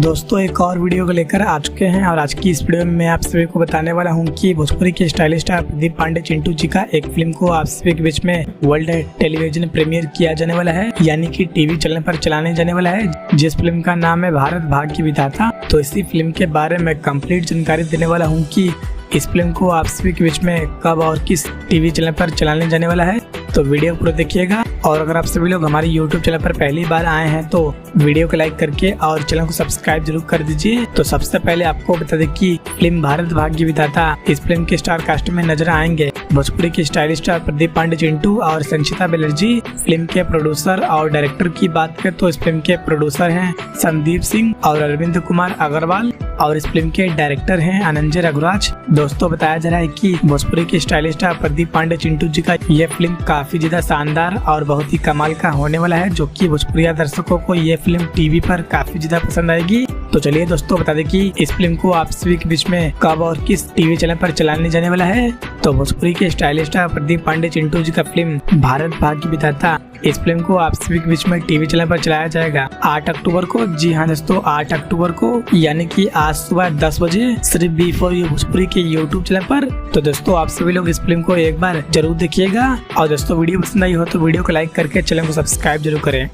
दोस्तों एक और वीडियो को लेकर आ चुके हैं और आज की इस वीडियो में मैं आप सभी को बताने वाला हूं कि भोजपुरी के स्टाइलिश स्टार प्रदीप पांडे चिंटू जी का एक फिल्म को आप सभी के बीच में वर्ल्ड टेलीविजन प्रीमियर किया जाने वाला है, यानी कि टीवी चैनल पर चलाने जाने वाला है, जिस फिल्म का नाम है भारत भाग्य विधाता। तो इसी फिल्म के बारे में कंप्लीट जानकारी देने वाला हूँ कि इस फिल्म को आप सभी के बीच में कब और किस टीवी चैनल पर चलाने जाने वाला है। तो वीडियो पूरा देखिएगा और अगर आप सभी लोग हमारे YouTube चैनल पर पहली बार आए हैं तो वीडियो को लाइक करके और चैनल को सब्सक्राइब जरूर कर दीजिए। तो सबसे पहले आपको बता दें कि फिल्म भारत भाग्य विधाता, इस फिल्म के स्टार कास्ट में नजर आएंगे भोजपुरी के स्टाइलिश स्टार प्रदीप पांडे चिंटू और संचिता बनर्जी। फिल्म के प्रोड्यूसर और डायरेक्टर की बात करें तो इस फिल्म के प्रोड्यूसर हैं संदीप सिंह और अरविंद कुमार अग्रवाल और इस फिल्म के डायरेक्टर हैं अनंजय रघुराज। दोस्तों बताया जा रहा है कि भोजपुरी के स्टाइलिश स्टार प्रदीप पांडे चिंटू जी का यह फिल्म काफी ज्यादा शानदार और बहुत ही कमाल का होने वाला है, जो कि भोजपुरी दर्शकों को यह फिल्म टीवी पर काफी ज्यादा पसंद आएगी। तो चलिए दोस्तों बता दें कि इस फिल्म को आप सभी के बीच में कब और किस टीवी चैनल पर चलाने जाने वाला है। तो भोजपुरी के स्टाइलिश स्टार प्रदीप पांडे चिंटू जी का फिल्म भारत भाग्य विधाता, इस फिल्म को आप सभी के बीच में टीवी चैनल पर चलाया जाएगा 8 अक्टूबर को। जी हाँ दोस्तों, 8 अक्टूबर को, यानी कि आज सुबह 10 बजे सिर्फ B4U भोजपुरी के YouTube चैनल पर। तो दोस्तों आप सभी लोग इस फिल्म को एक बार जरूर देखिएगा और दोस्तों वीडियो पसंद आई हो तो वीडियो को लाइक करके चैनल को सब्सक्राइब जरूर करें।